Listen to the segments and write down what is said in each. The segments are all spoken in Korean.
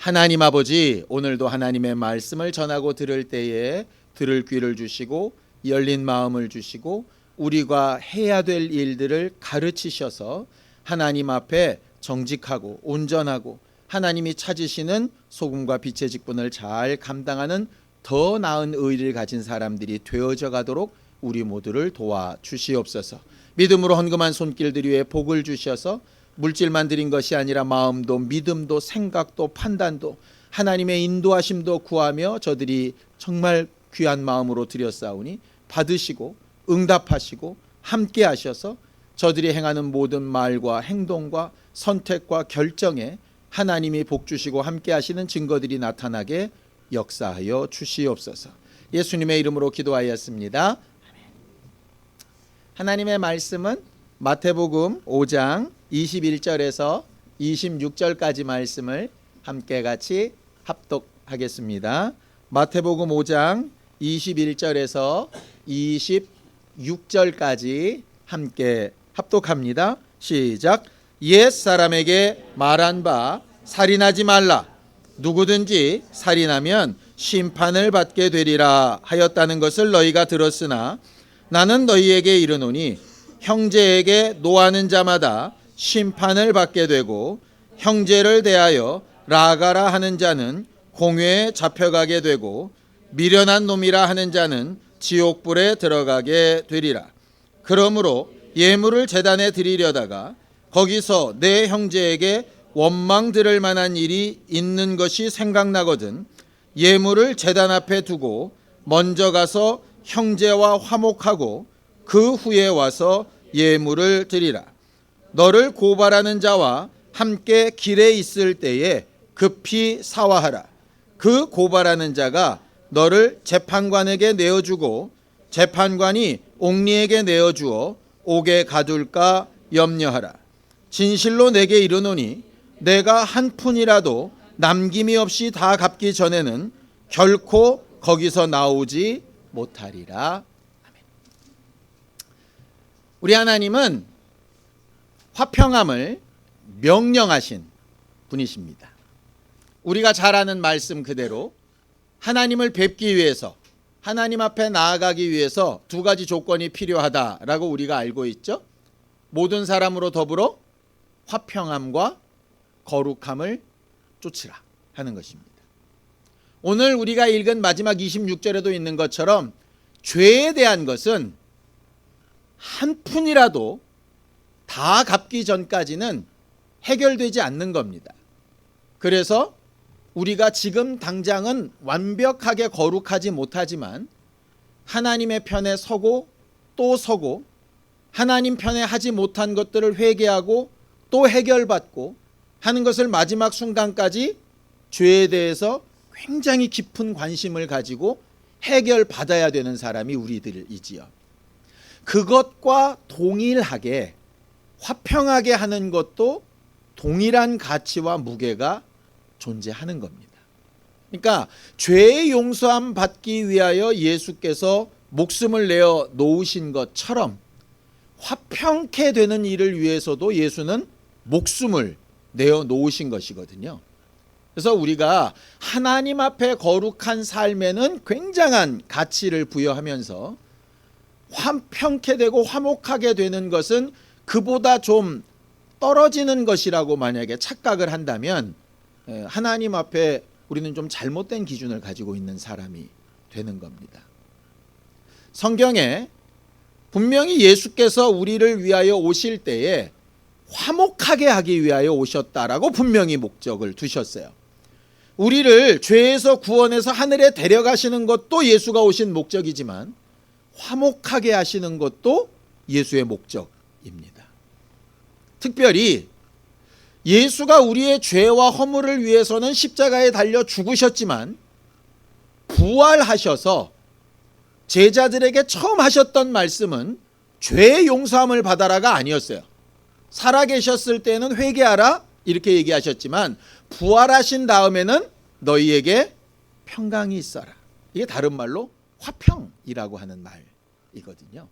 하나님 아버지, 오늘도 하나님의 말씀을 전하고 들을 때에 들을 귀를 주시고 열린 마음을 주시고 우리가 해야 될 일들을 가르치셔서 하나님 앞에 정직하고 온전하고 하나님이 찾으시는 소금과 빛의 직분을 잘 감당하는 더 나은 의리를 가진 사람들이 되어져 가도록 우리 모두를 도와주시옵소서. 믿음으로 헌금한 손길들 위에 복을 주셔서 물질만 드린 것이 아니라 마음도 믿음도 생각도 판단도 하나님의 인도하심도 구하며 저들이 정말 귀한 마음으로 드렸사오니 받으시고 응답하시고 함께 하셔서 저들이 행하는 모든 말과 행동과 선택과 결정에 하나님이 복 주시고 함께 하시는 증거들이 나타나게 역사하여 주시옵소서. 예수님의 이름으로 기도하였습니다. 하나님의 말씀은 마태복음 5장 21절에서 26절까지 말씀을 함께 같이 합독하겠습니다. 마태복음 5장 21절에서 26절까지 함께 합독합니다. 시작. 옛 사람에게 말한 바 살인하지 말라. 누구든지 살인하면 심판을 받게 되리라 하였다는 것을 너희가 들었으나 나는 너희에게 이르노니 형제에게 노하는 자마다 심판을 받게 되고 형제를 대하여 라가라 하는 자는 공회에 잡혀가게 되고 미련한 놈이라 하는 자는 지옥불에 들어가게 되리라. 그러므로 예물을 제단에 드리려다가 거기서 내 형제에게 원망 들을 만한 일이 있는 것이 생각나거든 예물을 제단 앞에 두고 먼저 가서 형제와 화목하고 그 후에 와서 예물을 드리라. 너를 고발하는 자와 함께 길에 있을 때에 급히 사화하라. 그 고발하는 자가 너를 재판관에게 내어주고 재판관이 옥리에게 내어주어 옥에 가둘까 염려하라. 진실로 내게 이르노니 내가 한 푼이라도 남김이 없이 다 갚기 전에는 결코 거기서 나오지 못하리라. 아멘. 우리 하나님은 화평함을 명령하신 분이십니다. 우리가 잘 아는 말씀 그대로 하나님을 뵙기 위해서 하나님 앞에 나아가기 위해서 두 가지 조건이 필요하다라고 우리가 알고 있죠. 모든 사람으로 더불어 화평함과 거룩함을 쫓으라 하는 것입니다. 오늘 우리가 읽은 마지막 26절에도 있는 것처럼 죄에 대한 것은 한 푼이라도 다 갚기 전까지는 해결되지 않는 겁니다. 그래서 우리가 지금 당장은 완벽하게 거룩하지 못하지만 하나님의 편에 서고 또 서고 하나님 편에 하지 못한 것들을 회개하고 또 해결받고 하는 것을 마지막 순간까지 죄에 대해서 굉장히 깊은 관심을 가지고 해결받아야 되는 사람이 우리들이지요. 그것과 동일하게 화평하게 하는 것도 동일한 가치와 무게가 존재하는 겁니다. 그러니까 죄의 용서함 받기 위하여 예수께서 목숨을 내어 놓으신 것처럼 화평케 되는 일을 위해서도 예수는 목숨을 내어 놓으신 것이거든요. 그래서 우리가 하나님 앞에 거룩한 삶에는 굉장한 가치를 부여하면서 화평케 되고 화목하게 되는 것은 그보다 좀 떨어지는 것이라고 만약에 착각을 한다면 하나님 앞에 우리는 좀 잘못된 기준을 가지고 있는 사람이 되는 겁니다. 성경에 분명히 예수께서 우리를 위하여 오실 때에 화목하게 하기 위하여 오셨다라고 분명히 목적을 두셨어요. 우리를 죄에서 구원해서 하늘에 데려가시는 것도 예수가 오신 목적이지만 화목하게 하시는 것도 예수의 목적입니다. 특별히 예수가 우리의 죄와 허물을 위해서는 십자가에 달려 죽으셨지만 부활하셔서 제자들에게 처음 하셨던 말씀은 죄의 용서함을 받아라가 아니었어요. 살아계셨을 때는 회개하라 이렇게 얘기하셨지만 부활하신 다음에는 너희에게 평강이 있어라. 이게 다른 말로 화평이라고 하는 말이거든요.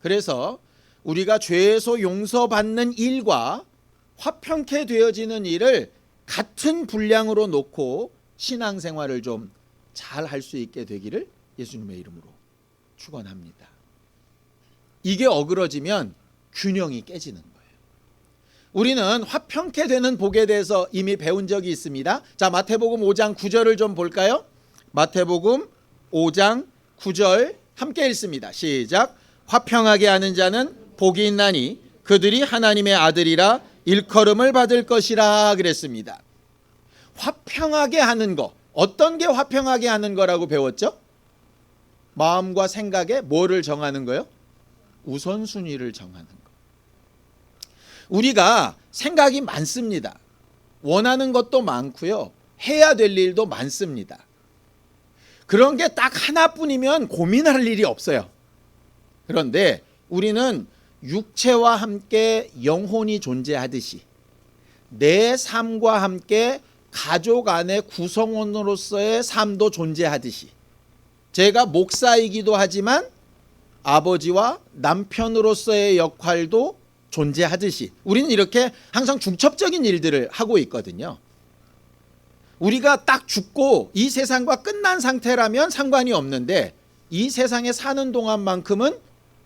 그래서 우리가 죄에서 용서받는 일과 화평케 되어지는 일을 같은 분량으로 놓고 신앙생활을 좀 잘 할 수 있게 되기를 예수님의 이름으로 축원합니다. 이게 어그러지면 균형이 깨지는 거예요. 우리는 화평케 되는 복에 대해서 이미 배운 적이 있습니다. 자, 마태복음 5장 9절을 좀 볼까요? 마태복음 5장 9절 함께 읽습니다. 시작. 화평하게 하는 자는 복이 있나니 그들이 하나님의 아들이라 일컬음을 받을 것이라 그랬습니다. 화평하게 하는 거, 어떤 게 화평하게 하는 거라고 배웠죠? 마음과 생각에 뭐를 정하는 거요? 우선순위를 정하는 거. 우리가 생각이 많습니다. 원하는 것도 많고요. 해야 될 일도 많습니다. 그런 게 딱 하나뿐이면 고민할 일이 없어요. 그런데 우리는 육체와 함께 영혼이 존재하듯이 내 삶과 함께 가족 안의 구성원으로서의 삶도 존재하듯이 제가 목사이기도 하지만 아버지와 남편으로서의 역할도 존재하듯이 우리는 이렇게 항상 중첩적인 일들을 하고 있거든요. 우리가 딱 죽고 이 세상과 끝난 상태라면 상관이 없는데 이 세상에 사는 동안만큼은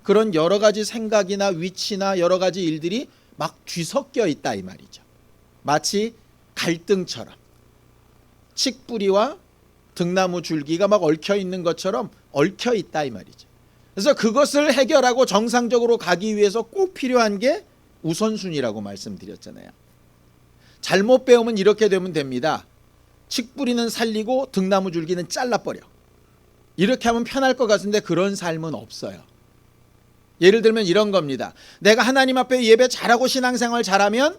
그런 여러 가지 생각이나 위치나 여러 가지 일들이 막 뒤섞여 있다 이 말이죠. 마치 갈등처럼 칡뿌리와 등나무 줄기가 막 얽혀 있는 것처럼 얽혀 있다 이 말이죠. 그래서 그것을 해결하고 정상적으로 가기 위해서 꼭 필요한 게 우선순위라고 말씀드렸잖아요. 잘못 배우면 이렇게 되면 됩니다. 칡뿌리는 살리고 등나무 줄기는 잘라버려. 이렇게 하면 편할 것 같은데 그런 삶은 없어요. 예를 들면 이런 겁니다. 내가 하나님 앞에 예배 잘하고 신앙생활 잘하면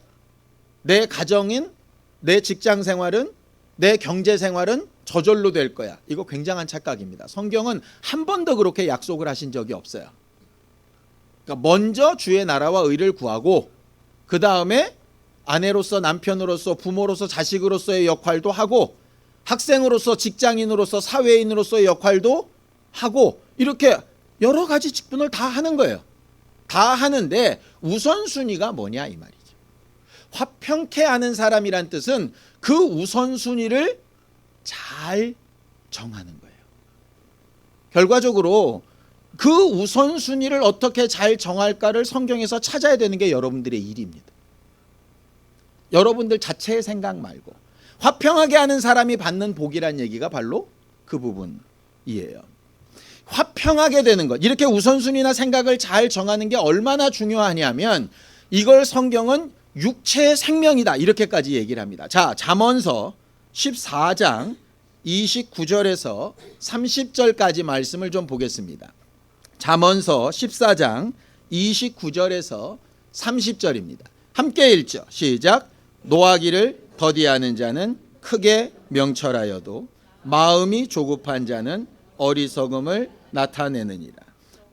내 가정인, 내 직장생활은, 내 경제생활은 저절로 될 거야. 이거 굉장한 착각입니다. 성경은 한 번도 그렇게 약속을 하신 적이 없어요. 그러니까 먼저 주의 나라와 의를 구하고 그 다음에 아내로서 남편으로서 부모로서 자식으로서의 역할도 하고 학생으로서 직장인으로서 사회인으로서의 역할도 하고 이렇게 여러 가지 직분을 다 하는 거예요. 다 하는데 우선순위가 뭐냐 이 말이죠. 화평케 하는 사람이란 뜻은 그 우선순위를 잘 정하는 거예요. 결과적으로 그 우선순위를 어떻게 잘 정할까를 성경에서 찾아야 되는 게 여러분들의 일입니다. 여러분들 자체의 생각 말고 화평하게 하는 사람이 받는 복이란 얘기가 바로 그 부분이에요. 화평하게 되는 것, 이렇게 우선순위나 생각을 잘 정하는 게 얼마나 중요하냐면 이걸 성경은 육체의 생명이다 이렇게까지 얘기를 합니다. 자, 잠언서 14장 29절에서 30절까지 말씀을 좀 보겠습니다. 잠언서 14장 29절에서 30절입니다. 함께 읽죠. 시작. 노하기를 더디하는 자는 크게 명철하여도 마음이 조급한 자는 어리석음을 나타내느니라.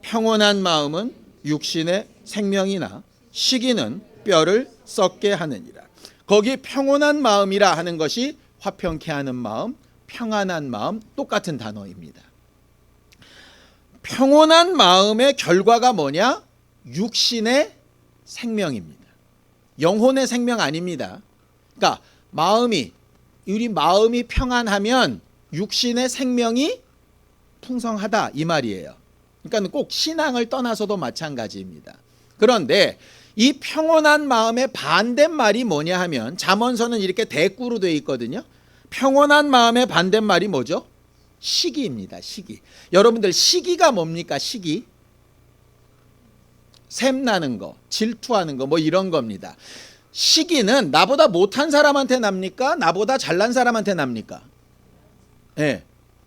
평온한 마음은 육신의 생명이나 시기는 뼈를 썩게 하느니라. 거기 평온한 마음이라 하는 것이 화평케 하는 마음, 평안한 마음 똑같은 단어입니다. 평온한 마음의 결과가 뭐냐? 육신의 생명입니다. 영혼의 생명 아닙니다. 그러니까 우리 마음이 평안하면 육신의 생명이 풍성하다 이 말이에요. 그러니까 꼭 신앙을 떠나서도 마찬가지입니다. 그런데 이 평온한 마음의 반대말이 뭐냐 하면 잠언서는 이렇게 대꾸로 되어 있거든요. 평온한 마음의 반대말이 뭐죠? 시기입니다. 시기. 여러분들 시기가 뭡니까? 시기. 샘나는 거, 질투하는 거 뭐 이런 겁니다. 시기는 나보다 못한 사람한테 납니까? 나보다 잘난 사람한테 납니까? 예.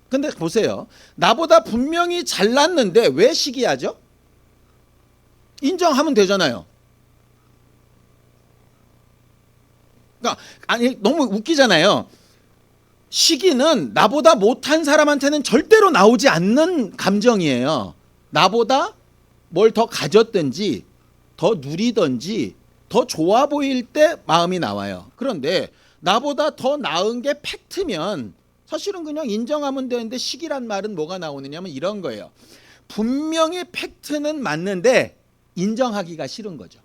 근데 보세요. 나보다 분명히 잘났는데 왜 시기하죠? 인정하면 되잖아요. 그러니까 아니 너무 웃기잖아요. 시기는 나보다 못한 사람한테는 절대로 나오지 않는 감정이에요. 나보다 뭘 더 가졌든지 더 누리든지 더 좋아 보일 때 마음이 나와요. 그런데 나보다 더 나은 게 팩트면 사실은 그냥 인정하면 되는데 시기란 말은 뭐가 나오느냐면 이런 거예요. 분명히 팩트는 맞는데 인정하기가 싫은 거죠.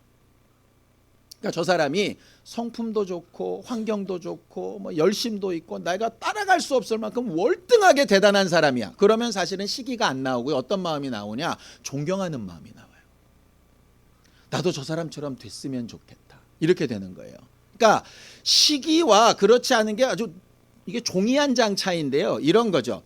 그러니까 저 사람이 성품도 좋고 환경도 좋고 뭐 열심도 있고 내가 따라갈 수 없을 만큼 월등하게 대단한 사람이야. 그러면 사실은 시기가 안 나오고요. 어떤 마음이 나오냐? 존경하는 마음이 나와요. 나도 저 사람처럼 됐으면 좋겠다. 이렇게 되는 거예요. 그러니까 시기와 그렇지 않은 게 아주 이게 종이 한 장 차이인데요. 이런 거죠.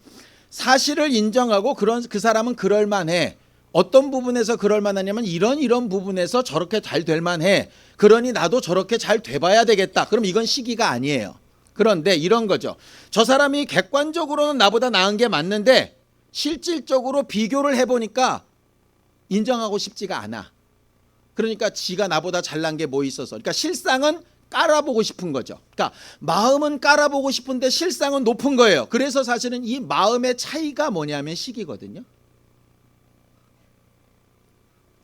사실을 인정하고 그 사람은 그럴 만해. 어떤 부분에서 그럴 만하냐면 이런 부분에서 저렇게 잘 될 만해. 그러니 나도 저렇게 잘 돼봐야 되겠다. 그럼 이건 시기가 아니에요. 그런데 이런 거죠. 저 사람이 객관적으로는 나보다 나은 게 맞는데 실질적으로 비교를 해보니까 인정하고 싶지가 않아. 그러니까 지가 나보다 잘난 게 뭐 있어서. 그러니까 실상은 깔아보고 싶은 거죠. 그러니까 마음은 깔아보고 싶은데 실상은 높은 거예요. 그래서 사실은 이 마음의 차이가 뭐냐면 시기거든요.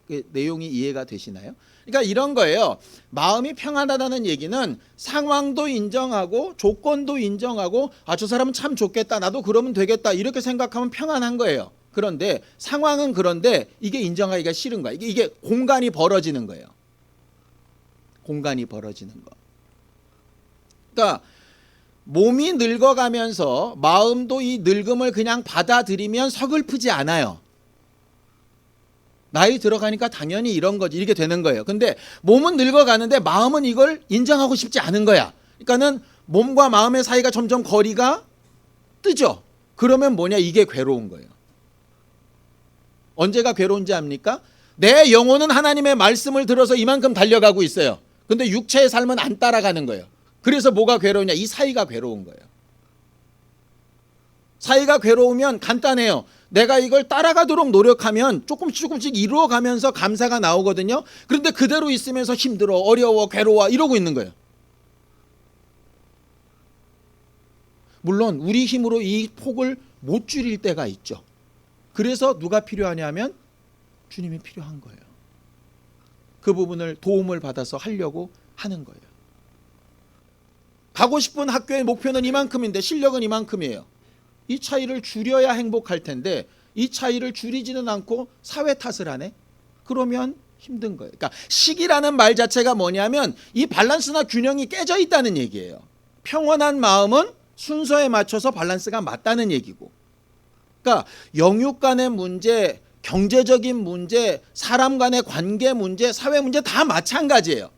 그 내용이 이해가 되시나요? 그러니까 이런 거예요. 마음이 평안하다는 얘기는 상황도 인정하고 조건도 인정하고 저 사람은 참 좋겠다. 나도 그러면 되겠다. 이렇게 생각하면 평안한 거예요. 그런데 상황은 그런데 이게 인정하기가 싫은 거야. 이게 공간이 벌어지는 거예요. 공간이 벌어지는 거. 그러니까 몸이 늙어가면서 마음도 이 늙음을 그냥 받아들이면 서글프지 않아요. 나이 들어가니까 당연히 이런 거지. 이렇게 되는 거예요. 근데 몸은 늙어가는데 마음은 이걸 인정하고 싶지 않은 거야. 그러니까는 몸과 마음의 사이가 점점 거리가 뜨죠. 그러면 뭐냐? 이게 괴로운 거예요. 언제가 괴로운지 압니까? 내 영혼은 하나님의 말씀을 들어서 이만큼 달려가고 있어요. 근데 육체의 삶은 안 따라가는 거예요. 그래서 뭐가 괴로우냐? 이 사이가 괴로운 거예요. 사이가 괴로우면 간단해요. 내가 이걸 따라가도록 노력하면 조금씩 이루어가면서 감사가 나오거든요. 그런데 그대로 있으면서 힘들어, 어려워, 괴로워 이러고 있는 거예요. 물론 우리 힘으로 이 폭을 못 줄일 때가 있죠. 그래서 누가 필요하냐면 주님이 필요한 거예요. 그 부분을 도움을 받아서 하려고 하는 거예요. 가고 싶은 학교의 목표는 이만큼인데 실력은 이만큼이에요. 이 차이를 줄여야 행복할 텐데 이 차이를 줄이지는 않고 사회 탓을 하네. 그러면 힘든 거예요. 그러니까 시기라는 말 자체가 뭐냐면 이 밸런스나 균형이 깨져 있다는 얘기예요. 평온한 마음은 순서에 맞춰서 밸런스가 맞다는 얘기고. 그러니까 영육 간의 문제, 경제적인 문제, 사람 간의 관계 문제, 사회 문제 다 마찬가지예요.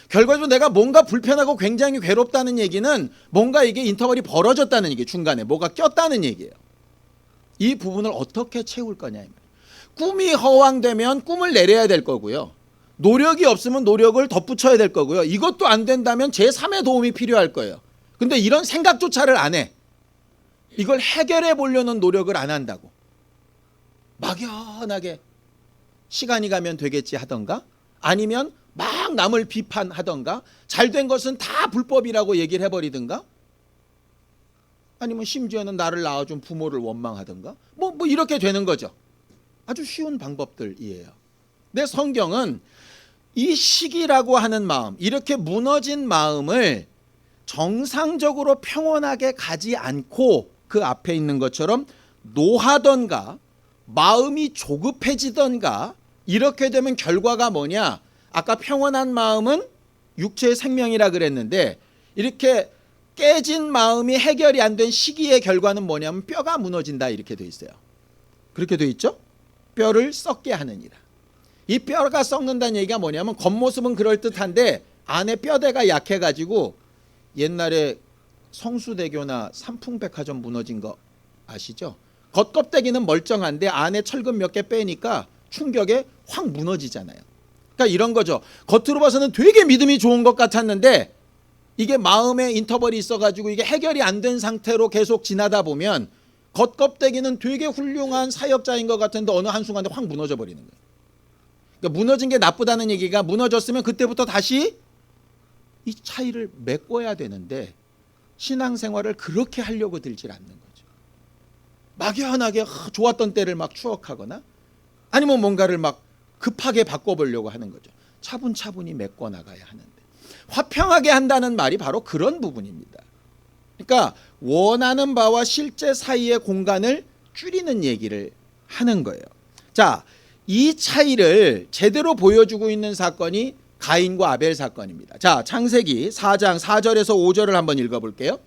결과적으로 내가 뭔가 불편하고 굉장히 괴롭다는 얘기는 뭔가 이게 인터벌이 벌어졌다는 얘기예요. 중간에 뭐가 꼈다는 얘기예요. 이 부분을 어떻게 채울 거냐. 꿈이 허황되면 꿈을 내려야 될 거고요. 노력이 없으면 노력을 덧붙여야 될 거고요. 이것도 안 된다면 제3의 도움이 필요할 거예요. 근데 이런 생각조차를 안 해. 이걸 해결해 보려는 노력을 안 한다고. 막연하게 시간이 가면 되겠지 하던가 아니면 막 남을 비판하던가 잘된 것은 다 불법이라고 얘기를 해버리든가 아니면 심지어는 나를 낳아준 부모를 원망하던가 뭐 이렇게 되는 거죠. 아주 쉬운 방법들이에요. 근데 성경은 이 시기라고 하는 마음, 이렇게 무너진 마음을 정상적으로 평온하게 가지 않고 그 앞에 있는 것처럼 노하던가 마음이 조급해지던가 이렇게 되면 결과가 뭐냐? 아까 평온한 마음은 육체의 생명이라 그랬는데 이렇게 깨진 마음이 해결이 안 된 시기의 결과는 뭐냐면 뼈가 무너진다 이렇게 돼 있어요. 그렇게 돼 있죠? 뼈를 썩게 하느니라. 이 뼈가 썩는다는 얘기가 뭐냐면 겉모습은 그럴듯한데 안에 뼈대가 약해가지고 옛날에 성수대교나 삼풍백화점 무너진 거 아시죠? 겉껍데기는 멀쩡한데 안에 철근 몇 개 빼니까 충격에 확 무너지잖아요. 그러니까 이런 거죠. 겉으로 봐서는 되게 믿음이 좋은 것 같았는데 이게 마음에 인터벌이 있어가지고 이게 해결이 안 된 상태로 계속 지나다 보면 겉껍데기는 되게 훌륭한 사역자인 것 같은데 어느 한순간에 확 무너져 버리는 거예요. 그러니까 무너진 게 나쁘다는 얘기가 무너졌으면 그때부터 다시 이 차이를 메꿔야 되는데 신앙생활을 그렇게 하려고 들질 않는 거죠. 막연하게 좋았던 때를 막 추억하거나 아니면 뭔가를 막 급하게 바꿔보려고 하는 거죠. 차분차분히 메꿔 나가야 하는데 화평하게 한다는 말이 바로 그런 부분입니다. 그러니까 원하는 바와 실제 사이의 공간을 줄이는 얘기를 하는 거예요. 자, 이 차이를 제대로 보여주고 있는 사건이 가인과 아벨 사건입니다. 자, 창세기 4장 4절에서 5절을 한번 읽어볼게요.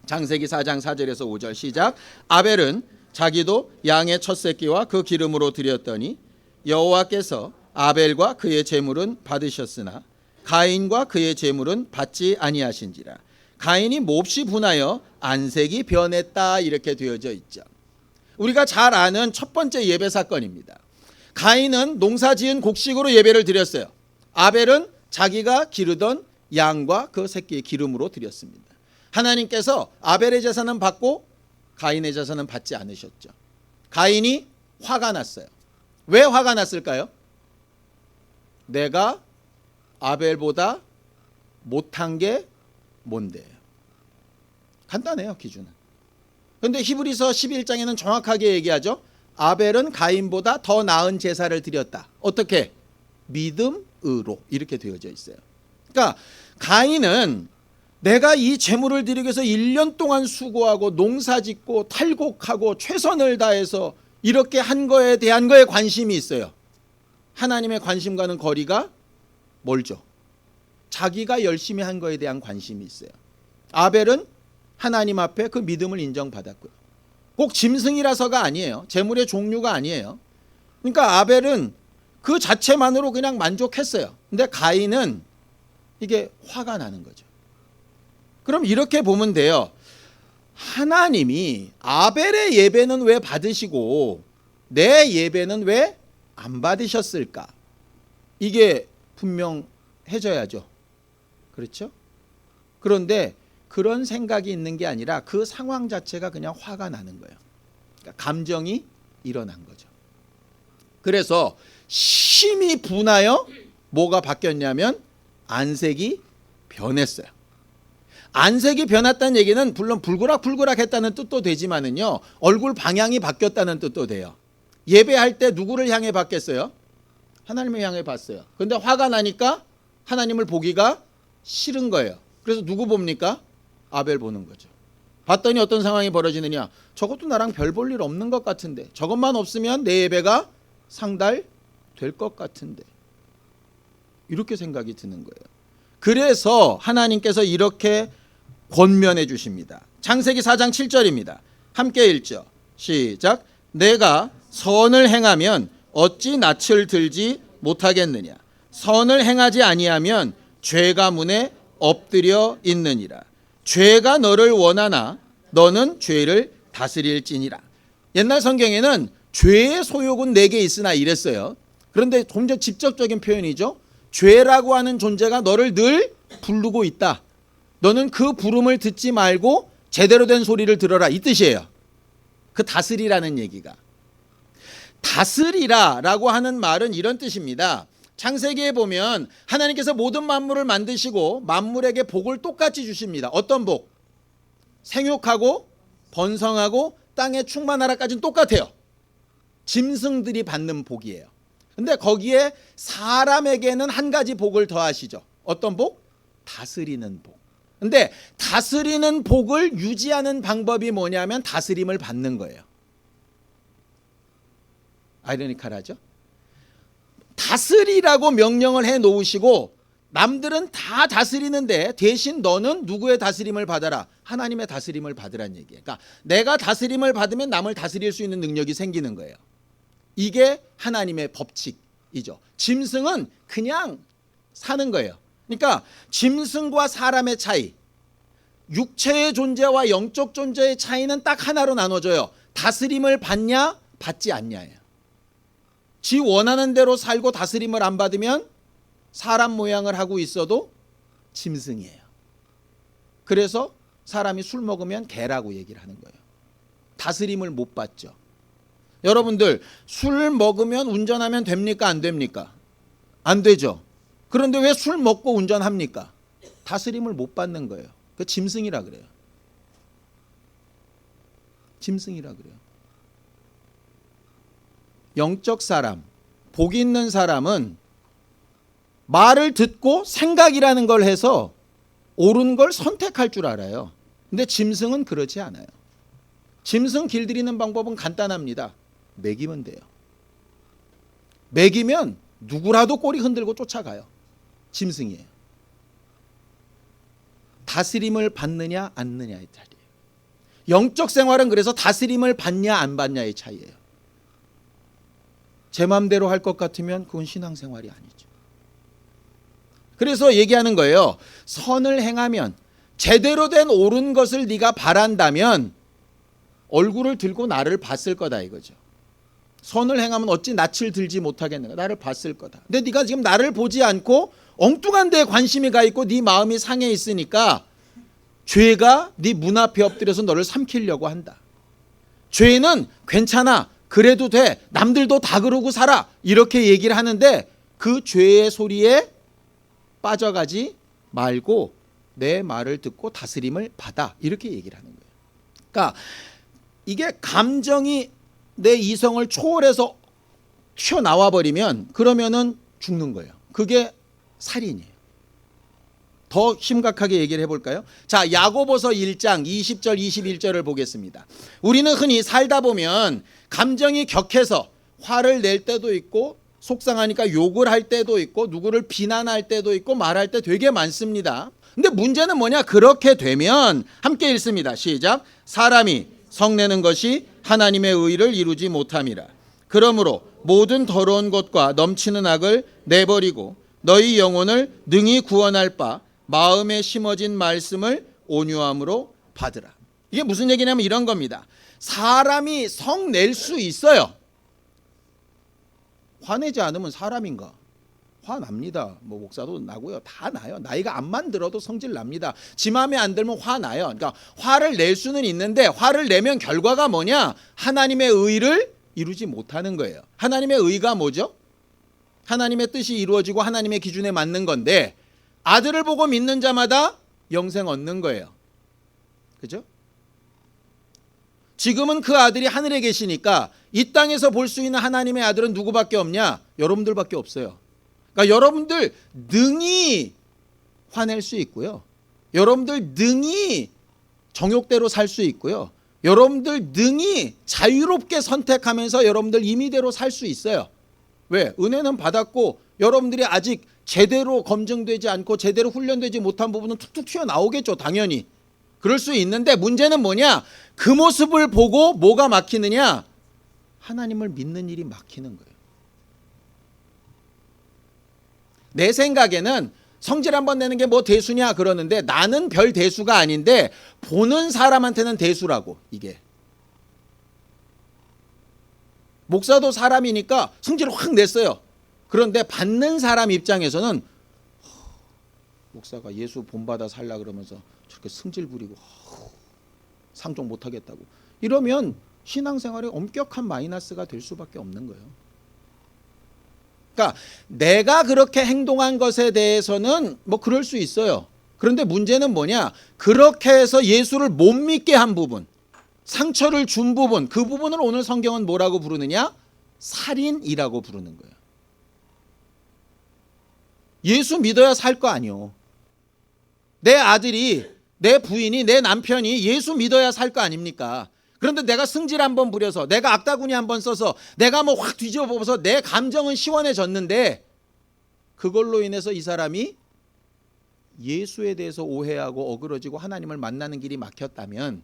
창세기 4장 4절에서 5절 시작. 아벨은 자기도 양의 첫 새끼와 그 기름으로 드렸더니 여호와께서 아벨과 그의 제물은 받으셨으나 가인과 그의 제물은 받지 아니하신지라. 가인이 몹시 분하여 안색이 변했다, 이렇게 되어져 있죠. 우리가 잘 아는 첫 번째 예배 사건입니다. 가인은 농사지은 곡식으로 예배를 드렸어요. 아벨은 자기가 기르던 양과 그 새끼의 기름으로 드렸습니다. 하나님께서 아벨의 제사는 받고 가인의 제사는 받지 않으셨죠. 가인이 화가 났어요. 왜 화가 났을까요? 내가 아벨보다 못한 게 뭔데? 간단해요, 기준은. 그런데 히브리서 11장에는 정확하게 얘기하죠. 아벨은 가인보다 더 나은 제사를 드렸다. 어떻게? 믿음으로, 이렇게 되어져 있어요. 그러니까 가인은 내가 이 제물을 드리기 위해서 1년 동안 수고하고 농사짓고 탈곡하고 최선을 다해서 이렇게 한 거에 대한 거에 관심이 있어요. 하나님의 관심과는 거리가 멀죠. 자기가 열심히 한 거에 대한 관심이 있어요. 아벨은 하나님 앞에 그 믿음을 인정받았고요. 꼭 짐승이라서가 아니에요. 제물의 종류가 아니에요. 그러니까 아벨은 그 자체만으로 그냥 만족했어요. 근데 가인은 이게 화가 나는 거죠. 그럼 이렇게 보면 돼요. 하나님이 아벨의 예배는 왜 받으시고 내 예배는 왜 안 받으셨을까? 이게 분명해져야죠. 그렇죠? 그런데 그런 생각이 있는 게 아니라 그 상황 자체가 그냥 화가 나는 거예요. 그러니까 감정이 일어난 거죠. 그래서 심히 분하여 뭐가 바뀌었냐면 안색이 변했어요. 안색이 변했다는 얘기는 물론 불그락불그락 했다는 뜻도 되지만은요, 얼굴 방향이 바뀌었다는 뜻도 돼요. 예배할 때 누구를 향해 봤겠어요? 하나님을 향해 봤어요. 그런데 화가 나니까 하나님을 보기가 싫은 거예요. 그래서 누구 봅니까? 아벨 보는 거죠. 봤더니 어떤 상황이 벌어지느냐? 저것도 나랑 별 볼 일 없는 것 같은데, 저것만 없으면 내 예배가 상달될 것 같은데, 이렇게 생각이 드는 거예요. 그래서 하나님께서 이렇게 권면해 주십니다. 창세기 4장 7절입니다. 함께 읽죠. 시작. 내가 선을 행하면 어찌 낯을 들지 못하겠느냐? 선을 행하지 아니하면 죄가 문에 엎드려 있느니라. 죄가 너를 원하나 너는 죄를 다스릴지니라. 옛날 성경에는 죄의 소욕은 내게 있으나 이랬어요. 그런데 좀 더 직접적인 표현이죠. 죄라고 하는 존재가 너를 늘 부르고 있다. 너는 그 부름을 듣지 말고 제대로 된 소리를 들어라, 이 뜻이에요. 그 다스리라는 얘기가. 다스리라라고 하는 말은 이런 뜻입니다. 창세기에 보면 하나님께서 모든 만물을 만드시고 만물에게 복을 똑같이 주십니다. 어떤 복? 생육하고 번성하고 땅에 충만하라까지는 똑같아요. 짐승들이 받는 복이에요. 근데 거기에 사람에게는 한 가지 복을 더하시죠. 어떤 복? 다스리는 복. 근데 다스리는 복을 유지하는 방법이 뭐냐면 다스림을 받는 거예요. 아이러니컬하죠? 다스리라고 명령을 해 놓으시고 남들은 다 다스리는데 대신 너는 누구의 다스림을 받아라? 하나님의 다스림을 받으란 얘기예요. 그러니까 내가 다스림을 받으면 남을 다스릴 수 있는 능력이 생기는 거예요. 이게 하나님의 법칙이죠. 짐승은 그냥 사는 거예요. 그러니까 짐승과 사람의 차이, 육체의 존재와 영적 존재의 차이는 딱 하나로 나눠져요. 다스림을 받냐 받지 않냐예요. 지 원하는 대로 살고 다스림을 안 받으면 사람 모양을 하고 있어도 짐승이에요. 그래서 사람이 술 먹으면 개라고 얘기를 하는 거예요. 다스림을 못 받죠. 여러분들 술 먹으면 운전하면 됩니까? 안 됩니까? 안 되죠. 그런데 왜 술 먹고 운전합니까? 다스림을 못 받는 거예요. 그 짐승이라 그래요. 짐승이라 그래요. 영적 사람, 복 있는 사람은 말을 듣고 생각이라는 걸 해서 옳은 걸 선택할 줄 알아요. 근데 짐승은 그렇지 않아요. 짐승 길들이는 방법은 간단합니다. 먹이면 돼요. 먹이면 누구라도 꼬리 흔들고 쫓아가요. 짐승이에요. 다스림을 받느냐 않느냐의 차이예요. 영적 생활은 그래서 다스림을 받냐 안 받냐의 차이예요. 제 마음대로 할 것 같으면 그건 신앙생활이 아니죠. 그래서 얘기하는 거예요. 선을 행하면, 제대로 된 옳은 것을 네가 바란다면 얼굴을 들고 나를 봤을 거다 이거죠. 선을 행하면 어찌 낯을 들지 못하겠는가. 나를 봤을 거다. 근데 네가 지금 나를 보지 않고 엉뚱한 데에 관심이 가 있고 네 마음이 상해 있으니까 죄가 네 문 앞에 엎드려서 너를 삼키려고 한다. 죄는 괜찮아, 그래도 돼, 남들도 다 그러고 살아, 이렇게 얘기를 하는데 그 죄의 소리에 빠져가지 말고 내 말을 듣고 다스림을 받아, 이렇게 얘기를 하는 거예요. 그러니까 이게 감정이 내 이성을 초월해서 튀어나와 버리면 그러면은 죽는 거예요. 그게 살인이에요. 더 심각하게 얘기를 해볼까요? 자, 야고보서 1장 20절 21절을 보겠습니다. 우리는 흔히 살다 보면 감정이 격해서 화를 낼 때도 있고 속상하니까 욕을 할 때도 있고 누구를 비난할 때도 있고 말할 때 되게 많습니다. 근데 문제는 뭐냐? 그렇게 되면 함께 읽습니다. 시작. 사람이 성내는 것이 하나님의 의를 이루지 못함이라. 그러므로 모든 더러운 것과 넘치는 악을 내버리고 너희 영혼을 능히 구원할 바 마음에 심어진 말씀을 온유함으로 받으라. 이게 무슨 얘기냐면 이런 겁니다. 사람이 성낼 수 있어요. 화내지 않으면 사람인가? 화납니다. 뭐 목사도 나고요. 다 나요. 나이가 안 만들어도 성질 납니다. 지 마음에 안 들면 화나요. 그러니까 화를 낼 수는 있는데 화를 내면 결과가 뭐냐? 하나님의 의를 이루지 못하는 거예요. 하나님의 의가 뭐죠? 하나님의 뜻이 이루어지고 하나님의 기준에 맞는 건데 아들을 보고 믿는 자마다 영생 얻는 거예요. 그죠? 지금은 그 아들이 하늘에 계시니까 이 땅에서 볼 수 있는 하나님의 아들은 누구밖에 없냐? 여러분들밖에 없어요. 그러니까 여러분들 능히 화낼 수 있고요. 여러분들 능히 정욕대로 살 수 있고요. 여러분들 능히 자유롭게 선택하면서 여러분들 임의대로 살 수 있어요. 왜? 은혜는 받았고 여러분들이 아직 제대로 검증되지 않고 제대로 훈련되지 못한 부분은 툭툭 튀어나오겠죠. 당연히. 그럴 수 있는데 문제는 뭐냐? 그 모습을 보고 뭐가 막히느냐? 하나님을 믿는 일이 막히는 거예요. 내 생각에는 성질 한번 내는 게 뭐 대수냐 그러는데 나는 별 대수가 아닌데 보는 사람한테는 대수라고. 이게 목사도 사람이니까 성질을 확 냈어요. 그런데 받는 사람 입장에서는 목사가 예수 본받아 살라 그러면서 저렇게 성질 부리고 상종 못하겠다고 이러면 신앙생활에 엄격한 마이너스가 될 수밖에 없는 거예요. 그러니까 내가 그렇게 행동한 것에 대해서는 뭐 그럴 수 있어요. 그런데 문제는 뭐냐? 그렇게 해서 예수를 못 믿게 한 부분, 상처를 준 부분, 그 부분을 오늘 성경은 뭐라고 부르느냐? 살인이라고 부르는 거예요. 예수 믿어야 살 거 아니요. 내 아들이, 내 부인이, 내 남편이 예수 믿어야 살 거 아닙니까? 그런데 내가 승질 한번 부려서 내가 악다구니 한번 써서 내가 뭐 확 뒤집어보면서 내 감정은 시원해졌는데 그걸로 인해서 이 사람이 예수에 대해서 오해하고 어그러지고 하나님을 만나는 길이 막혔다면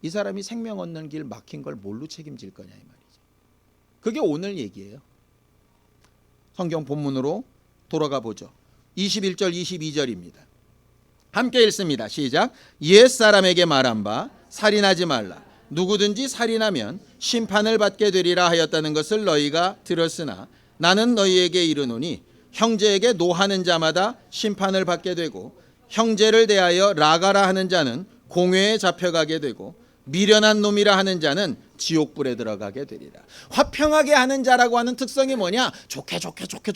이 사람이 생명 얻는 길 막힌 걸 뭘로 책임질 거냐 이 말이죠. 그게 오늘 얘기예요. 성경 본문으로 돌아가 보죠. 21절 22절입니다. 함께 읽습니다. 시작. 옛사람에게 말한 바 살인하지 말라. 누구든지 살인하면 심판을 받게 되리라 하였다는 것을 너희가 들었으나 나는 너희에게 이르노니 형제에게 노하는 자마다 심판을 받게 되고 형제를 대하여 라가라 하는 자는 공회에 잡혀가게 되고 미련한 놈이라 하는 자는 지옥불에 들어가게 되리라. 화평하게 하는 자라고 하는 특성이 뭐냐? 좋게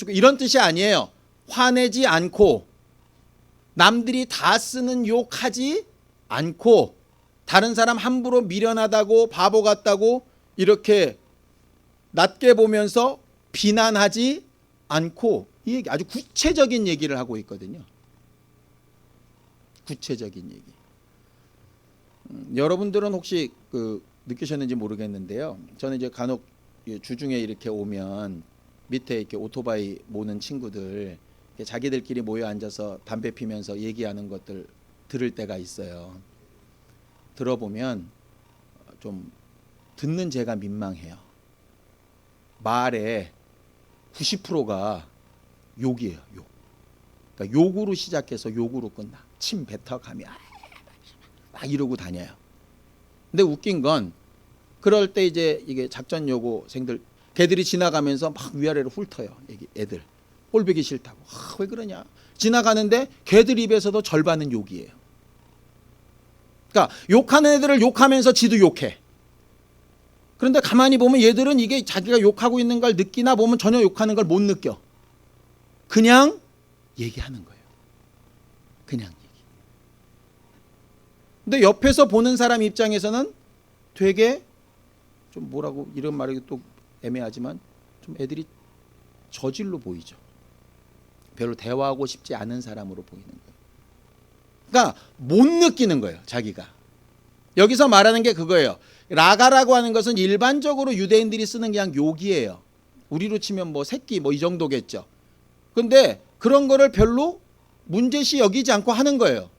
이런 뜻이 아니에요. 화내지 않고 남들이 다 쓰는 욕하지 않고 다른 사람 함부로 미련하다고 바보 같다고 이렇게 낮게 보면서 비난하지 않고 이 얘기 아주 구체적인 얘기를 하고 있거든요. 구체적인 얘기. 여러분들은 혹시 느끼셨는지 모르겠는데요. 저는 이제 간혹 주중에 이렇게 오면 밑에 이렇게 오토바이 모는 친구들 자기들끼리 모여 앉아서 담배 피면서 얘기하는 것들 들을 때가 있어요. 들어보면 좀 듣는 제가 민망해요. 말에 90%가 욕이에요. 욕. 그러니까 욕으로 시작해서 욕으로 끝나. 침 뱉어가며 막 이러고 다녀요. 근데 웃긴 건 그럴 때 이제 이게 작전 요고생들 걔들이 지나가면서 막 위아래로 훑어요. 애들 꼴보기 싫다고. 왜 그러냐. 지나가는데 걔들 입에서도 절반은 욕이에요. 그러니까 욕하는 애들을 욕하면서 지도 욕해. 그런데 가만히 보면 얘들은 이게 자기가 욕하고 있는 걸 느끼나 보면 전혀 욕하는 걸 못 느껴. 그냥 얘기하는 거예요. 그냥 얘기. 근데 옆에서 보는 사람 입장에서는 되게 좀 뭐라고 이런 말이 또 애매하지만 좀 애들이 저질로 보이죠. 별로 대화하고 싶지 않은 사람으로 보이는 거예요. 그러니까 못 느끼는 거예요. 자기가. 여기서 말하는 게 그거예요. 라가라고 하는 것은 일반적으로 유대인들이 쓰는 그냥 욕이에요. 우리로 치면 뭐 새끼 뭐 이 정도겠죠. 근데 그런 거를 별로 문제시 여기지 않고 하는 거예요.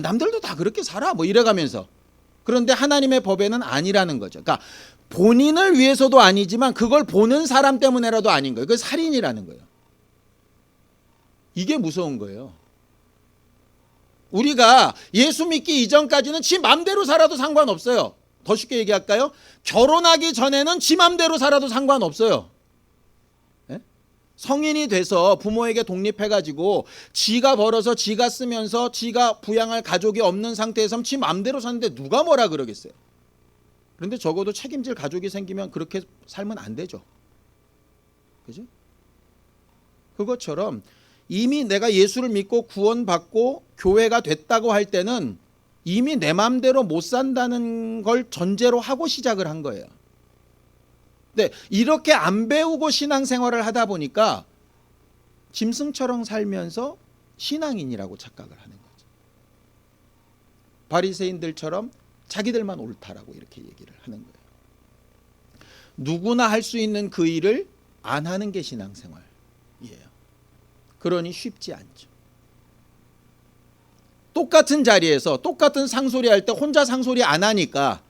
남들도 다 그렇게 살아 뭐 이래가면서. 그런데 하나님의 법에는 아니라는 거죠. 그러니까 본인을 위해서도 아니지만 그걸 보는 사람 때문에라도 아닌 거예요. 그게 살인이라는 거예요. 이게 무서운 거예요. 우리가 예수 믿기 이전까지는 지 맘대로 살아도 상관없어요. 더 쉽게 얘기할까요? 결혼하기 전에는 지 맘대로 살아도 상관없어요. 네? 성인이 돼서 부모에게 독립해가지고 지가 벌어서 지가 쓰면서 지가 부양할 가족이 없는 상태에서 지 맘대로 사는데 누가 뭐라 그러겠어요. 그런데 적어도 책임질 가족이 생기면 그렇게 살면 안 되죠. 그죠? 그것처럼 이미 내가 예수를 믿고 구원받고 교회가 됐다고 할 때는 이미 내 마음대로 못 산다는 걸 전제로 하고 시작을 한 거예요. 근데 이렇게 안 배우고 신앙생활을 하다 보니까 짐승처럼 살면서 신앙인이라고 착각을 하는 거죠. 바리새인들처럼 자기들만 옳다라고 이렇게 얘기를 하는 거예요. 누구나 할 수 있는 그 일을 안 하는 게 신앙생활이에요. 그러니 쉽지 않죠. 똑같은 자리에서 똑같은 상소리 할 때 혼자 상소리 안 하니까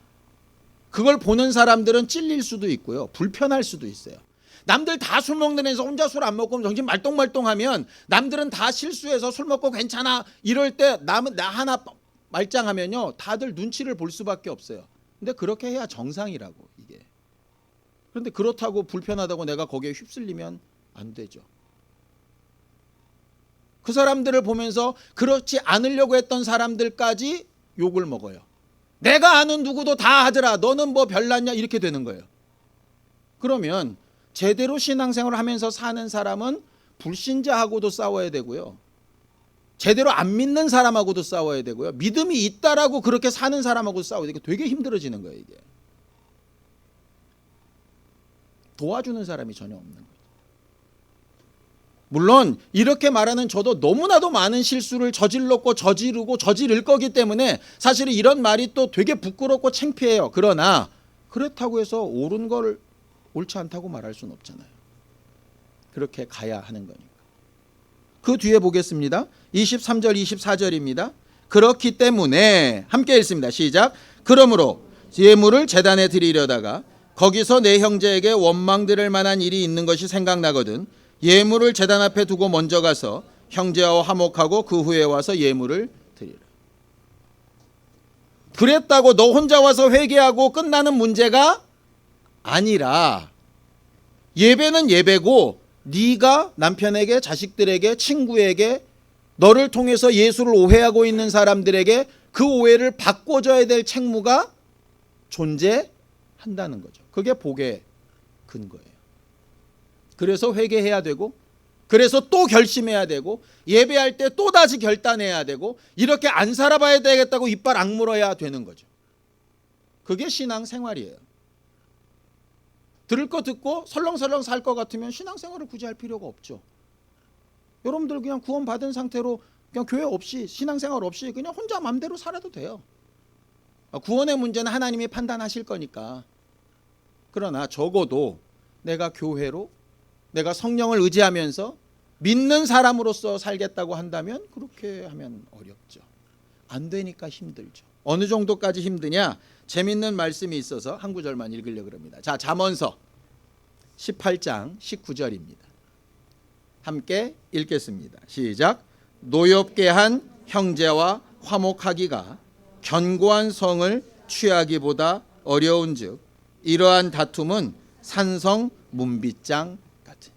그걸 보는 사람들은 찔릴 수도 있고요. 불편할 수도 있어요. 남들 다 술 먹는 데서 혼자 술 안 먹고 정신 말똥말똥하면 남들은 다 실수해서 술 먹고 괜찮아 이럴 때 남은 나 하나 말짱하면요. 다들 눈치를 볼 수밖에 없어요. 근데 그렇게 해야 정상이라고 이게. 그런데 그렇다고 불편하다고 내가 거기에 휩쓸리면 안 되죠. 그 사람들을 보면서 그렇지 않으려고 했던 사람들까지 욕을 먹어요. 내가 아는 누구도 다 하더라. 너는 뭐 별났냐 이렇게 되는 거예요. 그러면 제대로 신앙생활을 하면서 사는 사람은 불신자하고도 싸워야 되고요. 제대로 안 믿는 사람하고도 싸워야 되고요. 믿음이 있다라고 그렇게 사는 사람하고도 싸워야 되고 되게 힘들어지는 거예요. 이게. 도와주는 사람이 전혀 없는 거예요. 물론 이렇게 말하는 저도 너무나도 많은 실수를 저지르고 저지를 거기 때문에 사실은 이런 말이 또 되게 부끄럽고 창피해요. 그러나 그렇다고 해서 옳은 걸 옳지 않다고 말할 수는 없잖아요. 그렇게 가야 하는 거니까. 그 뒤에 보겠습니다. 23절 24절입니다. 그렇기 때문에 함께 읽습니다. 시작. 그러므로 예물을 제단에 드리려다가 거기서 내 형제에게 원망 들을 만한 일이 있는 것이 생각나거든 예물을 제단 앞에 두고 먼저 가서 형제와 화목하고 그 후에 와서 예물을 드리라. 그랬다고 너 혼자 와서 회개하고 끝나는 문제가 아니라 예배는 예배고 네가 남편에게 자식들에게 친구에게 너를 통해서 예수를 오해하고 있는 사람들에게 그 오해를 바꿔줘야 될 책무가 존재한다는 거죠. 그게 복의 근거예요. 그래서 회개해야 되고 그래서 또 결심해야 되고 예배할 때 또다시 결단해야 되고 이렇게 안 살아봐야 되겠다고 이빨 악물어야 되는 거죠. 그게 신앙생활이에요. 들을 거 듣고 설렁설렁 살 것 같으면 신앙생활을 굳이 할 필요가 없죠. 여러분들 그냥 구원받은 상태로 그냥 교회 없이 신앙생활 없이 그냥 혼자 마음대로 살아도 돼요. 구원의 문제는 하나님이 판단하실 거니까. 그러나 적어도 내가 교회로 내가 성령을 의지하면서 믿는 사람으로서 살겠다고 한다면 그렇게 하면 어렵죠. 안 되니까 힘들죠. 어느 정도까지 힘드냐? 재밌는 말씀이 있어서 한 구절만 읽으려고 합니다. 자, 잠언서 18장 19절입니다. 함께 읽겠습니다. 시작. 노엽게 한 형제와 화목하기가 견고한 성을 취하기보다 어려운즉 이러한 다툼은 산성 문빗장 같으니라.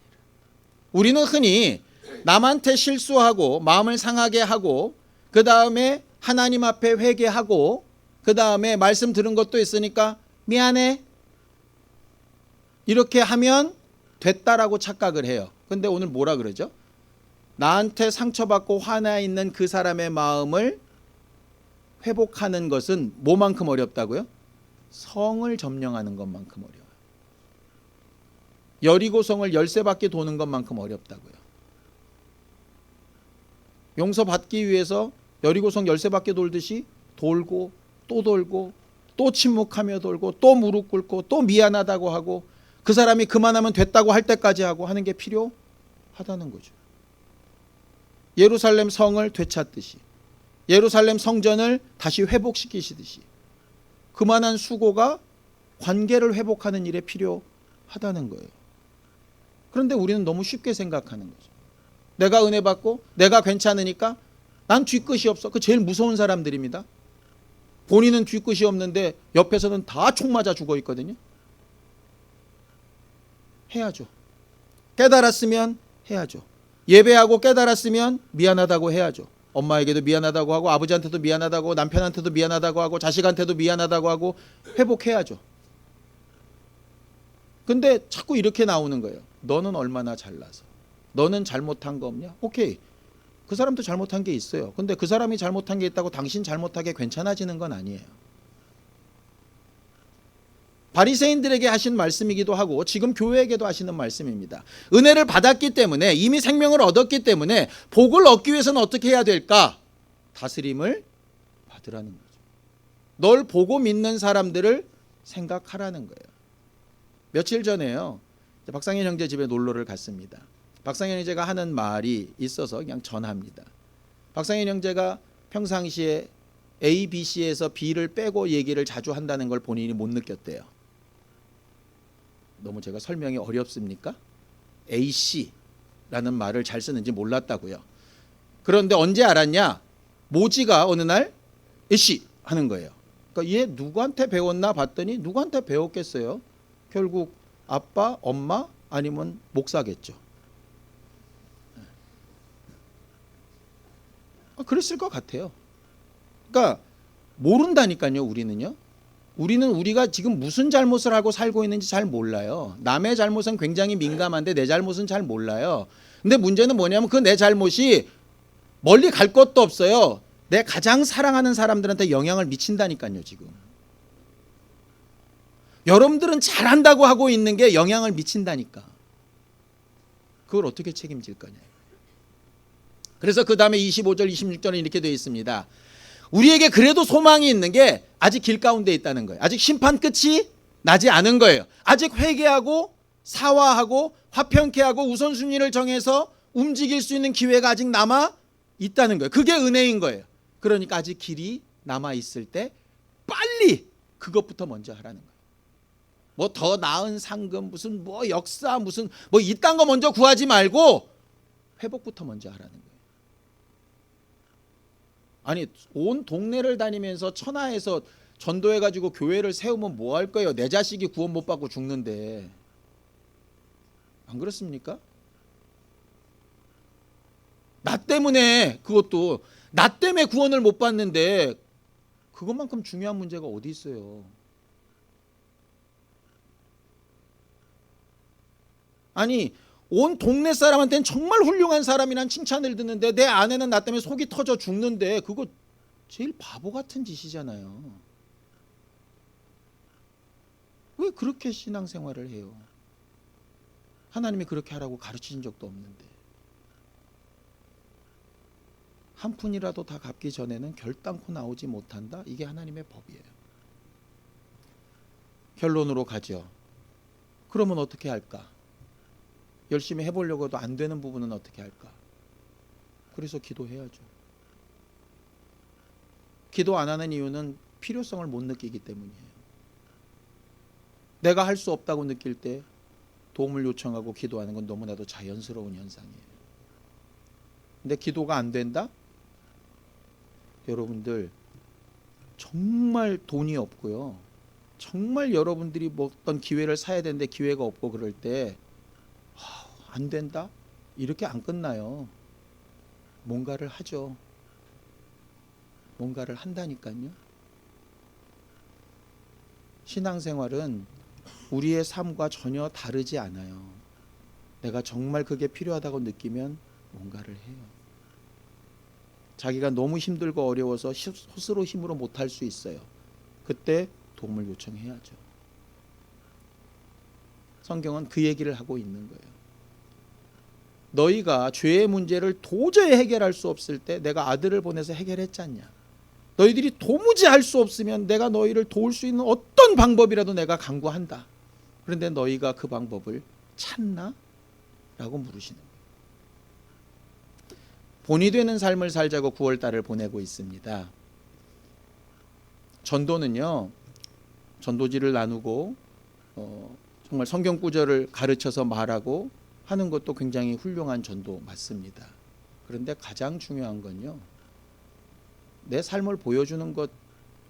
우리는 흔히 남한테 실수하고 마음을 상하게 하고 그 다음에 하나님 앞에 회개하고 그 다음에 말씀 들은 것도 있으니까 미안해 이렇게 하면 됐다라고 착각을 해요. 근데 오늘 뭐라 그러죠? 나한테 상처받고 화나 있는 그 사람의 마음을 회복하는 것은 뭐만큼 어렵다고요? 성을 점령하는 것만큼 어려워요. 여리고성을 13바퀴 도는 것만큼 어렵다고요. 용서받기 위해서 여리고성 13바퀴 돌듯이 돌고 또 돌고 또 침묵하며 돌고 또 무릎 꿇고 또 미안하다고 하고 그 사람이 그만하면 됐다고 할 때까지 하고 하는 게 필요하다는 거죠. 예루살렘 성을 되찾듯이 예루살렘 성전을 다시 회복시키시듯이 그만한 수고가 관계를 회복하는 일에 필요하다는 거예요. 그런데 우리는 너무 쉽게 생각하는 거죠. 내가 은혜 받고 내가 괜찮으니까 난 뒤끝이 없어. 그 제일 무서운 사람들입니다. 본인은 뒤끝이 없는데 옆에서는 다 총 맞아 죽어 있거든요. 해야죠. 깨달았으면 해야죠. 예배하고 깨달았으면 미안하다고 해야죠. 엄마에게도 미안하다고 하고 아버지한테도 미안하다고 하고 남편한테도 미안하다고 하고 자식한테도 미안하다고 하고 회복해야죠. 근데 자꾸 이렇게 나오는 거예요. 너는 얼마나 잘나서 너는 잘못한 거 없냐? 오케이. 그 사람도 잘못한 게 있어요. 근데 그 사람이 잘못한 게 있다고 당신 잘못하게 괜찮아지는 건 아니에요. 바리새인들에게 하신 말씀이기도 하고 지금 교회에게도 하시는 말씀입니다. 은혜를 받았기 때문에 이미 생명을 얻었기 때문에 복을 얻기 위해서는 어떻게 해야 될까? 다스림을 받으라는 거죠. 널 보고 믿는 사람들을 생각하라는 거예요. 며칠 전에요. 박상현 형제 집에 놀러를 갔습니다. 박상현 형제가 하는 말이 있어서 그냥 전합니다. 박상현 형제가 평상시에 A, B, C에서 B를 빼고 얘기를 자주 한다는 걸 본인이 못 느꼈대요. 너무 제가 설명이 어렵습니까? A, C라는 말을 잘 쓰는지 몰랐다고요. 그런데 언제 알았냐? 모지가 어느 날 A, C 하는 거예요. 그러니까 얘 누구한테 배웠나 봤더니 누구한테 배웠겠어요? 결국 아빠, 엄마 아니면 목사겠죠. 그랬을 것 같아요. 그러니까 모른다니까요. 우리는 우리가 지금 무슨 잘못을 하고 살고 있는지 잘 몰라요. 남의 잘못은 굉장히 민감한데 내 잘못은 잘 몰라요. 근데 문제는 뭐냐면 그 내 잘못이 멀리 갈 것도 없어요. 내 가장 사랑하는 사람들한테 영향을 미친다니까요. 지금 여러분들은 잘한다고 하고 있는 게 영향을 미친다니까. 그걸 어떻게 책임질 거냐. 그래서 그 다음에 25절 26절에 이렇게 되어 있습니다. 우리에게 그래도 소망이 있는 게 아직 길 가운데 있다는 거예요. 아직 심판 끝이 나지 않은 거예요. 아직 회개하고 사화하고 화평케 하고 우선순위를 정해서 움직일 수 있는 기회가 아직 남아 있다는 거예요. 그게 은혜인 거예요. 그러니까 아직 길이 남아 있을 때 빨리 그것부터 먼저 하라는 거예요. 뭐 더 나은 상금 무슨 뭐 역사 무슨 뭐 이딴 거 먼저 구하지 말고 회복부터 먼저 하라는 거예요. 아니 온 동네를 다니면서 천하에서 전도해가지고 교회를 세우면 뭐 할 거예요? 내 자식이 구원 못 받고 죽는데. 안 그렇습니까? 나 때문에 그것도 나 때문에 구원을 못 받는데 그것만큼 중요한 문제가 어디 있어요? 아니 온 동네 사람한테는 정말 훌륭한 사람이란 칭찬을 듣는데 내 아내는 나 때문에 속이 터져 죽는데 그거 제일 바보 같은 짓이잖아요. 왜 그렇게 신앙생활을 해요? 하나님이 그렇게 하라고 가르치신 적도 없는데. 한 푼이라도 다 갚기 전에는 결단코 나오지 못한다. 이게 하나님의 법이에요. 결론으로 가죠. 그러면 어떻게 할까? 열심히 해보려고 해도 안 되는 부분은 어떻게 할까? 그래서 기도해야죠. 기도 안 하는 이유는 필요성을 못 느끼기 때문이에요. 내가 할 수 없다고 느낄 때 도움을 요청하고 기도하는 건 너무나도 자연스러운 현상이에요. 근데 기도가 안 된다? 여러분들 정말 돈이 없고요. 정말 여러분들이 뭐 어떤 기회를 사야 되는데 기회가 없고 그럴 때 안 된다? 이렇게 안 끝나요. 뭔가를 하죠. 뭔가를 한다니까요. 신앙생활은 우리의 삶과 전혀 다르지 않아요. 내가 정말 그게 필요하다고 느끼면 뭔가를 해요. 자기가 너무 힘들고 어려워서 스스로 힘으로 못할 수 있어요. 그때 도움을 요청해야죠. 성경은 그 얘기를 하고 있는 거예요. 너희가 죄의 문제를 도저히 해결할 수 없을 때 내가 아들을 보내서 해결했지 않냐. 너희들이 도무지 할 수 없으면 내가 너희를 도울 수 있는 어떤 방법이라도 내가 강구한다. 그런데 너희가 그 방법을 찾나? 라고 물으시는 거예요. 본이 되는 삶을 살자고 9월달을 보내고 있습니다. 전도는요, 전도지를 나누고 정말 성경 구절을 가르쳐서 말하고 하는 것도 굉장히 훌륭한 전도 맞습니다. 그런데 가장 중요한 건요, 내 삶을 보여주는 것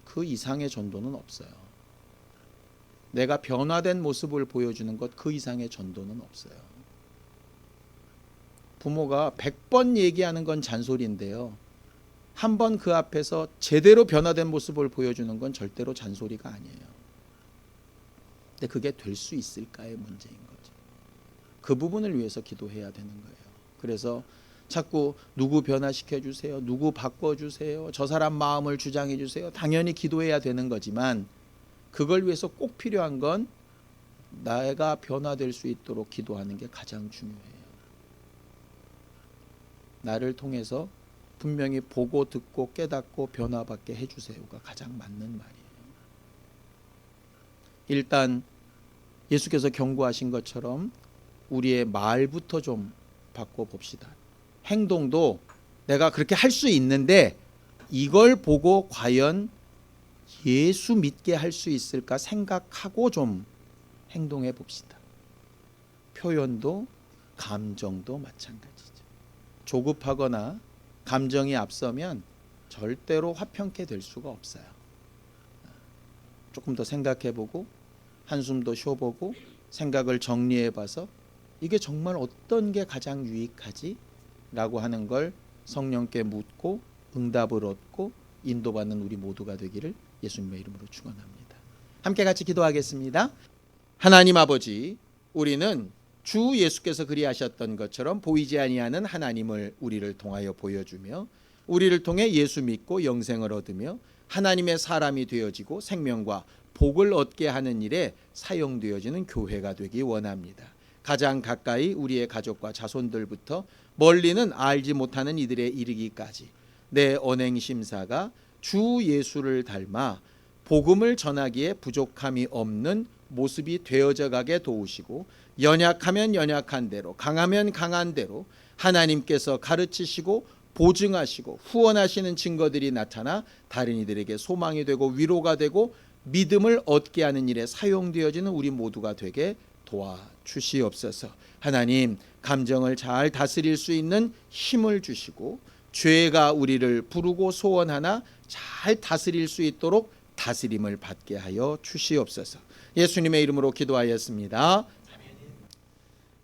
그 이상의 전도는 없어요. 내가 변화된 모습을 보여주는 것 그 이상의 전도는 없어요. 부모가 100번 얘기하는 건 잔소리인데요, 한 번 그 앞에서 제대로 변화된 모습을 보여주는 건 절대로 잔소리가 아니에요. 근데 그게 될 수 있을까의 문제인 거죠. 그 부분을 위해서 기도해야 되는 거예요. 그래서 자꾸 누구 변화시켜 주세요, 누구 바꿔주세요, 저 사람 마음을 주장해 주세요. 당연히 기도해야 되는 거지만 그걸 위해서 꼭 필요한 건 내가 변화될 수 있도록 기도하는 게 가장 중요해요. 나를 통해서 분명히 보고 듣고 깨닫고 변화받게 해주세요가 가장 맞는 말이에요. 일단 예수께서 경고하신 것처럼 우리의 말부터 좀 바꿔봅시다. 행동도 내가 그렇게 할 수 있는데 이걸 보고 과연 예수 믿게 할 수 있을까 생각하고 좀 행동해 봅시다. 표현도 감정도 마찬가지죠. 조급하거나 감정이 앞서면 절대로 화평케 될 수가 없어요. 조금 더 생각해보고 한숨 더 쉬어보고 생각을 정리해봐서 이게 정말 어떤 게 가장 유익하지? 라고 하는 걸 성령께 묻고 응답을 얻고 인도받는 우리 모두가 되기를 예수님의 이름으로 축원합니다. 함께 같이 기도하겠습니다. 하나님 아버지, 우리는 주 예수께서 그리하셨던 것처럼 보이지 아니하는 하나님을 우리를 통하여 보여주며 우리를 통해 예수 믿고 영생을 얻으며 하나님의 사람이 되어지고 생명과 복을 얻게 하는 일에 사용되어지는 교회가 되기 원합니다. 가장 가까이 우리의 가족과 자손들부터 멀리는 알지 못하는 이들에 이르기까지 내 언행심사가 주 예수를 닮아 복음을 전하기에 부족함이 없는 모습이 되어져 가게 도우시고 연약하면 연약한 대로 강하면 강한 대로 하나님께서 가르치시고 보증하시고 후원하시는 증거들이 나타나 다른 이들에게 소망이 되고 위로가 되고 믿음을 얻게 하는 일에 사용되어지는 우리 모두가 되게 도와주시옵소서. 하나님, 감정을 잘 다스릴 수 있는 힘을 주시고 죄가 우리를 부르고 소원하나 잘 다스릴 수 있도록 다스림을 받게 하여 주시옵소서. 예수님의 이름으로 기도하였습니다.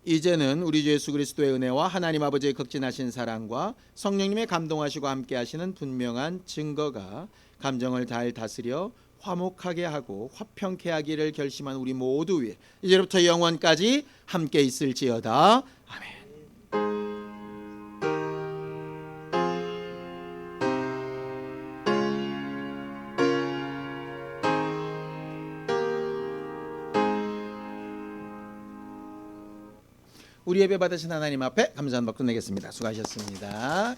이제는 우리 주 예수 그리스도의 은혜와 하나님 아버지의 극진하신 사랑과 성령님의 감동하시고 함께 하시는 분명한 증거가 감정을 잘 다스려 화목하게 하고 화평케 하기를 결심한 우리 모두 위에 이제부터 영원까지 함께 있을지어다. 아멘. 우리 예배 받으신 하나님 앞에 감사한 박수 내겠습니다. 수고하셨습니다.